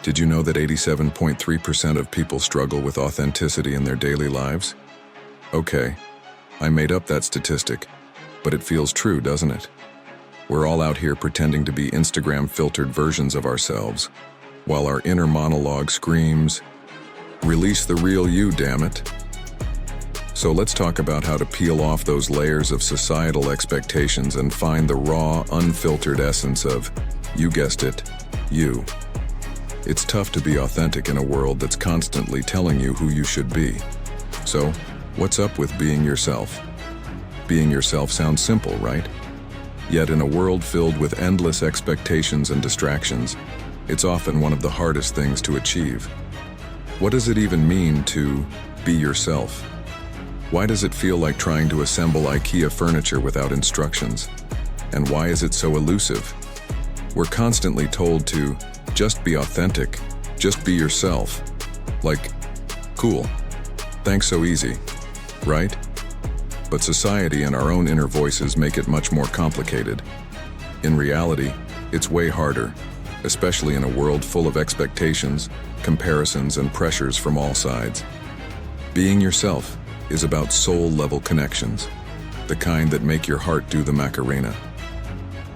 Did you know that 87.3% of people struggle with authenticity in their daily lives? Okay, I made up that statistic, but it feels true, doesn't it? We're all out here pretending to be Instagram-filtered versions of ourselves, while our inner monologue screams, "Release the real you, damn it." So let's talk about how to peel off those layers of societal expectations and find the raw, unfiltered essence of, you guessed it, you. It's tough to be authentic in a world that's constantly telling you who you should be. So, what's up with being yourself? Being yourself sounds simple, right? Yet in a world filled with endless expectations and distractions, it's often one of the hardest things to achieve. What does it even mean to be yourself? Why does it feel like trying to assemble IKEA furniture without instructions? And why is it so elusive? We're constantly told to just be authentic, just be yourself. Like, cool, thanks, so easy, right? But society and our own inner voices make it much more complicated. In reality, it's way harder, especially in a world full of expectations, comparisons, and pressures from all sides. Being yourself is about soul-level connections, the kind that make your heart do the Macarena.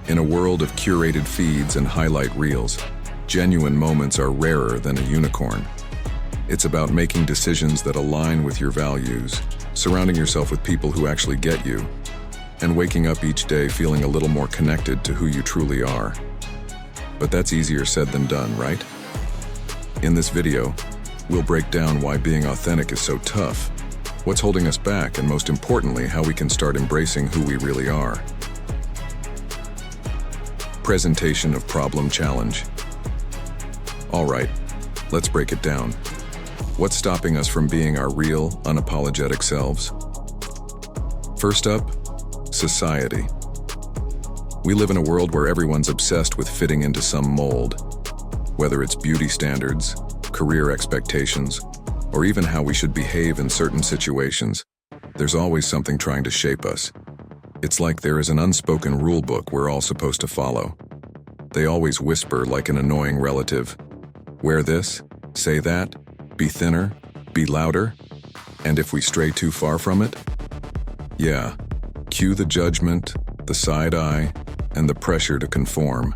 In a world of curated feeds and highlight reels, genuine moments are rarer than a unicorn. It's about making decisions that align with your values, surrounding yourself with people who actually get you, and waking up each day feeling a little more connected to who you truly are. But that's easier said than done, right? In this video, we'll break down why being authentic is so tough, what's holding us back, and most importantly, how we can start embracing who we really are. Presentation of problem challenge. All right, let's break it down. What's stopping us from being our real, unapologetic selves? First up, society. We live in a world where everyone's obsessed with fitting into some mold, whether it's beauty standards, career expectations, or even how we should behave in certain situations. There's always something trying to shape us. It's like there is an unspoken rule book we're all supposed to follow. They always whisper like an annoying relative. Wear this, say that, be thinner, be louder, and if we stray too far from it? Yeah, cue the judgment, the side eye, and the pressure to conform.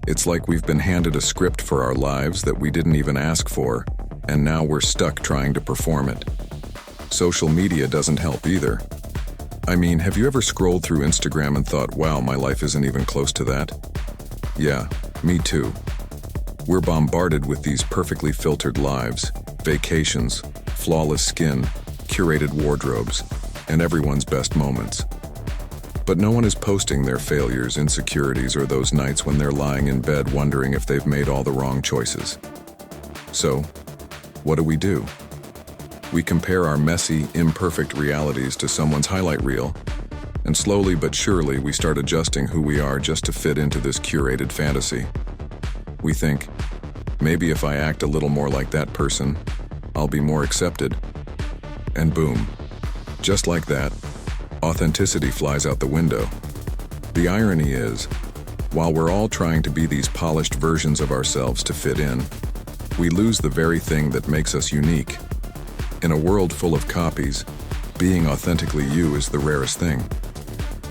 It's like we've been handed a script for our lives that we didn't even ask for, and now we're stuck trying to perform it. Social media doesn't help either. I mean, have you ever scrolled through Instagram and thought, wow, my life isn't even close to that? Yeah, me too. We're bombarded with these perfectly filtered lives, vacations, flawless skin, curated wardrobes, and everyone's best moments. But no one is posting their failures, insecurities, or those nights when they're lying in bed wondering if they've made all the wrong choices. So, what do? We compare our messy, imperfect realities to someone's highlight reel, and slowly but surely we start adjusting who we are just to fit into this curated fantasy. We think, maybe if I act a little more like that person, I'll be more accepted. And boom, just like that, authenticity flies out the window. The irony is, while we're all trying to be these polished versions of ourselves to fit in, we lose the very thing that makes us unique. In a world full of copies, being authentically you is the rarest thing.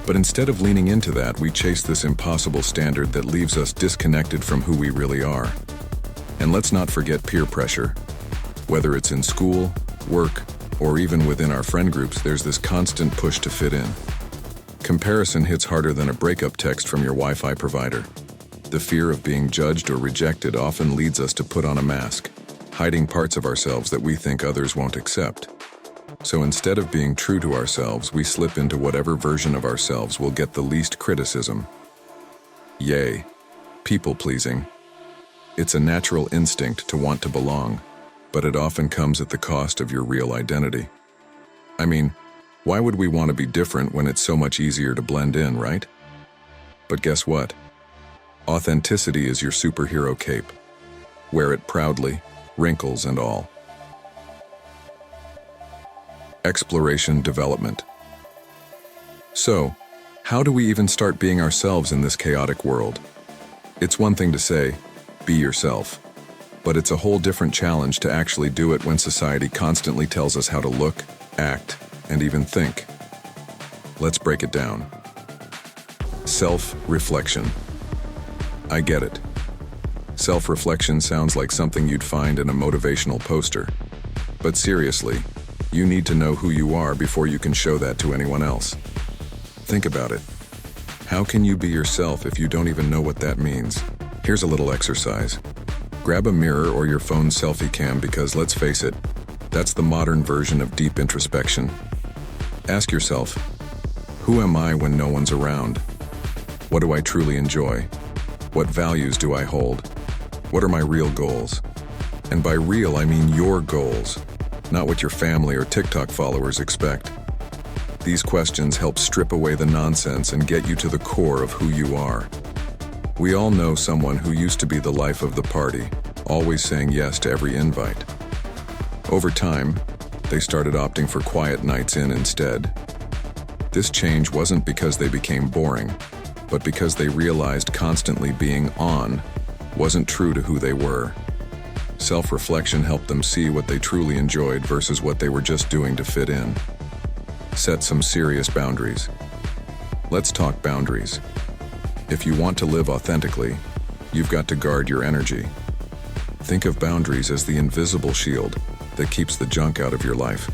But instead of leaning into that, we chase this impossible standard that leaves us disconnected from who we really are. And let's not forget peer pressure. Whether it's in school, work, or even within our friend groups, there's this constant push to fit in. Comparison hits harder than a breakup text from your Wi-Fi provider. The fear of being judged or rejected often leads us to put on a mask, hiding parts of ourselves that we think others won't accept. So instead of being true to ourselves, we slip into whatever version of ourselves will get the least criticism. Yay, people-pleasing. It's a natural instinct to want to belong, but it often comes at the cost of your real identity. I mean, why would we want to be different when it's so much easier to blend in, right? But guess what? Authenticity is your superhero cape. Wear it proudly, wrinkles and all. Exploration development. So, how do we even start being ourselves in this chaotic world? It's one thing to say, be yourself. But it's a whole different challenge to actually do it when society constantly tells us how to look, act, and even think. Let's break it down. Self-reflection. I get it. Self-reflection sounds like something you'd find in a motivational poster. But seriously, you need to know who you are before you can show that to anyone else. Think about it. How can you be yourself if you don't even know what that means? Here's a little exercise. Grab a mirror or your phone's selfie cam because, let's face it, that's the modern version of deep introspection. Ask yourself, who am I when no one's around? What do I truly enjoy? What values do I hold? What are my real goals? And by real, I mean your goals, not what your family or TikTok followers expect. These questions help strip away the nonsense and get you to the core of who you are. We all know someone who used to be the life of the party, always saying yes to every invite. Over time, they started opting for quiet nights in instead. This change wasn't because they became boring, but because they realized constantly being on wasn't true to who they were. Self-reflection helped them see what they truly enjoyed versus what they were just doing to fit in. Set some serious boundaries. Let's talk boundaries. If you want to live authentically, you've got to guard your energy. Think of boundaries as the invisible shield that keeps the junk out of your life.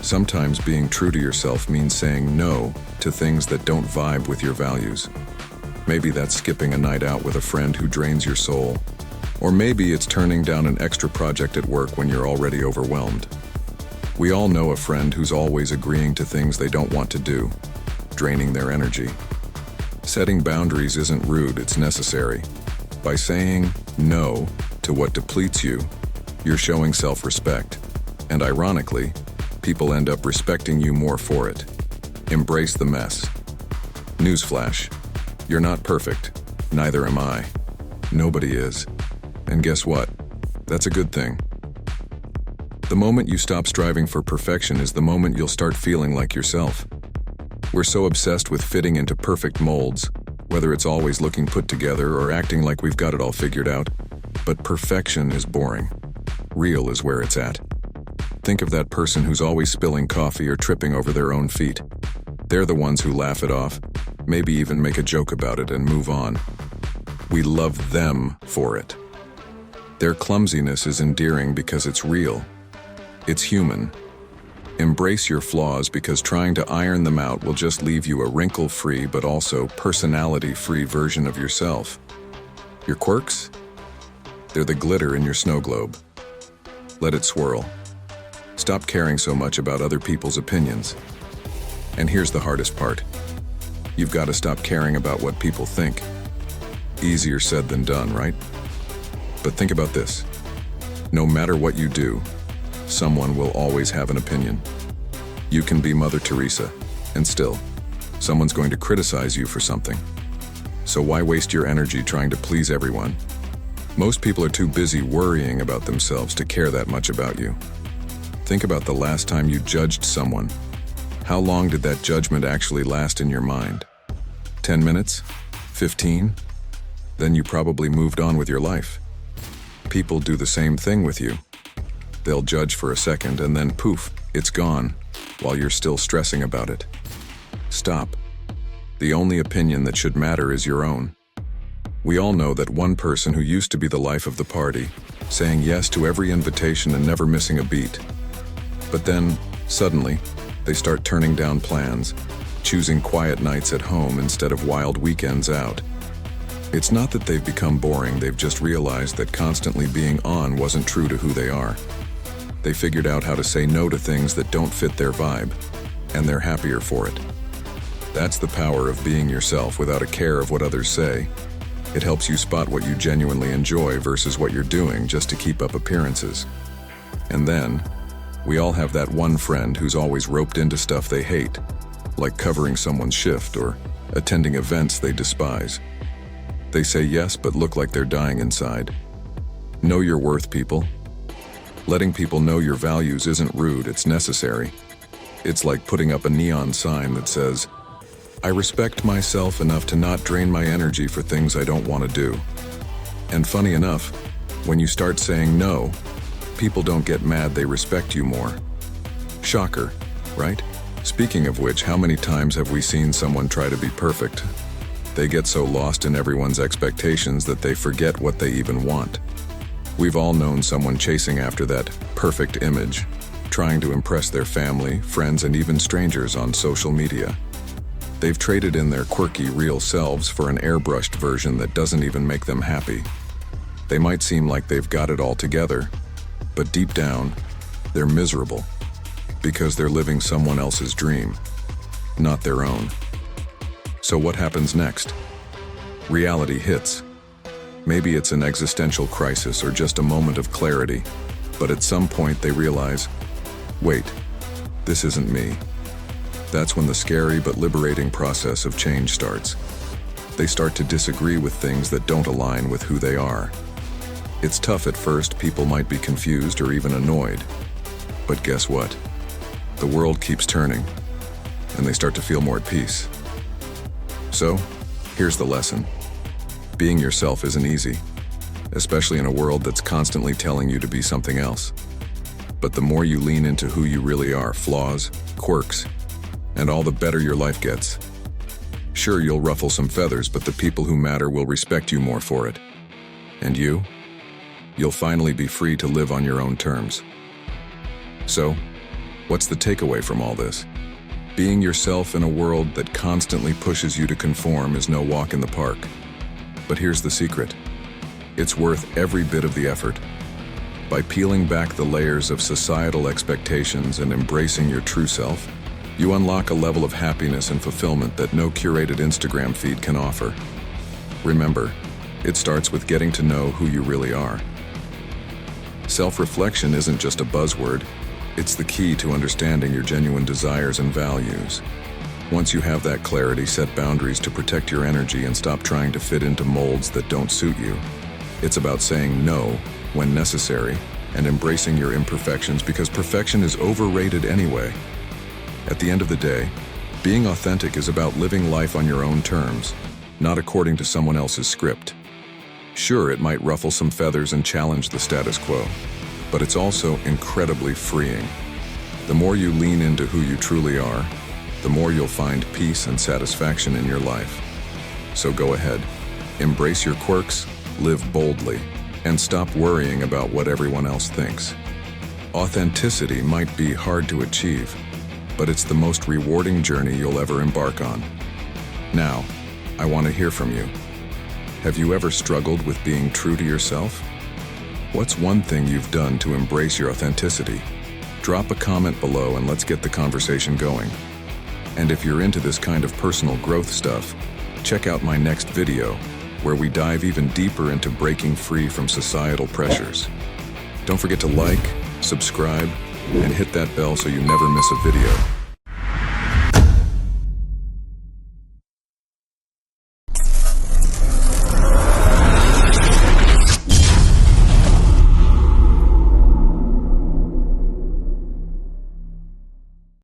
Sometimes being true to yourself means saying no to things that don't vibe with your values. Maybe that's skipping a night out with a friend who drains your soul. Or maybe it's turning down an extra project at work when you're already overwhelmed. We all know a friend who's always agreeing to things they don't want to do, draining their energy. Setting boundaries isn't rude, it's necessary. By saying no to what depletes you, you're showing self-respect. And ironically, people end up respecting you more for it. Embrace the mess. Newsflash, you're not perfect, neither am I. Nobody is. And guess what? That's a good thing. The moment you stop striving for perfection is the moment you'll start feeling like yourself. We're so obsessed with fitting into perfect molds, whether it's always looking put together or acting like we've got it all figured out. But perfection is boring. Real is where it's at. Think of that person who's always spilling coffee or tripping over their own feet. They're the ones who laugh it off, maybe even make a joke about it and move on. We love them for it. Their clumsiness is endearing because it's real. It's human. Embrace your flaws because trying to iron them out will just leave you a wrinkle-free but also personality-free version of yourself. Your quirks? They're the glitter in your snow globe. Let it swirl. Stop caring so much about other people's opinions. And here's the hardest part. You've got to stop caring about what people think. Easier said than done, right? But think about this. No matter what you do, someone will always have an opinion. You can be Mother Teresa, and still, someone's going to criticize you for something. So why waste your energy trying to please everyone? Most people are too busy worrying about themselves to care that much about you. Think about the last time you judged someone. How long did that judgment actually last in your mind? 10 minutes? 15? Then you probably moved on with your life. People do the same thing with you. They'll judge for a second and then poof, it's gone, while you're still stressing about it. Stop. The only opinion that should matter is your own. We all know that one person who used to be the life of the party, saying yes to every invitation and never missing a beat. But then, suddenly, they start turning down plans, choosing quiet nights at home instead of wild weekends out. It's not that they've become boring, they've just realized that constantly being on wasn't true to who they are. They figured out how to say no to things that don't fit their vibe, and they're happier for it. That's the power of being yourself without a care of what others say. It helps you spot what you genuinely enjoy versus what you're doing just to keep up appearances. And then, we all have that one friend who's always roped into stuff they hate, like covering someone's shift or attending events they despise. They say yes but look like they're dying inside. Know your worth, people. Letting people know your values isn't rude, it's necessary. It's like putting up a neon sign that says, I respect myself enough to not drain my energy for things I don't want to do. And funny enough, When you start saying no, people don't get mad, they respect you more. Shocker, right? Speaking of which, how many times have we seen someone try to be perfect? They get so lost in everyone's expectations that they forget what they even want. We've all known someone chasing after that perfect image, trying to impress their family, friends, and even strangers on social media. They've traded in their quirky, real selves for an airbrushed version that doesn't even make them happy. They might seem like they've got it all together, but deep down, they're miserable because they're living someone else's dream, not their own. So what happens next? Reality hits. Maybe it's an existential crisis or just a moment of clarity, but at some point they realize, wait, this isn't me. That's when the scary but liberating process of change starts. They start to disagree with things that don't align with who they are. It's tough at first, people might be confused or even annoyed. But guess what? The world keeps turning, and they start to feel more at peace. So, here's the lesson. Being yourself isn't easy, especially in a world that's constantly telling you to be something else. But the more you lean into who you really are, flaws, quirks, and all, the better your life gets. Sure, you'll ruffle some feathers, but the people who matter will respect you more for it. And you? You'll finally be free to live on your own terms. So, what's the takeaway from all this? Being yourself in a world that constantly pushes you to conform is no walk in the park. But here's the secret. It's worth every bit of the effort. By peeling back the layers of societal expectations and embracing your true self, you unlock a level of happiness and fulfillment that no curated Instagram feed can offer. Remember, it starts with getting to know who you really are. Self-reflection isn't just a buzzword, it's the key to understanding your genuine desires and values. Once you have that clarity, set boundaries to protect your energy and stop trying to fit into molds that don't suit you. It's about saying no when necessary and embracing your imperfections, because perfection is overrated anyway. At the end of the day, being authentic is about living life on your own terms, not according to someone else's script. Sure, it might ruffle some feathers and challenge the status quo, but it's also incredibly freeing. The more you lean into who you truly are, the more you'll find peace and satisfaction in your life. So go ahead, embrace your quirks, live boldly, and stop worrying about what everyone else thinks. Authenticity might be hard to achieve, but it's the most rewarding journey you'll ever embark on. Now, I want to hear from you. Have you ever struggled with being true to yourself? What's one thing you've done to embrace your authenticity? Drop a comment below and let's get the conversation going. And if you're into this kind of personal growth stuff, check out my next video, where we dive even deeper into breaking free from societal pressures. Don't forget to like, subscribe, and hit that bell so you never miss a video.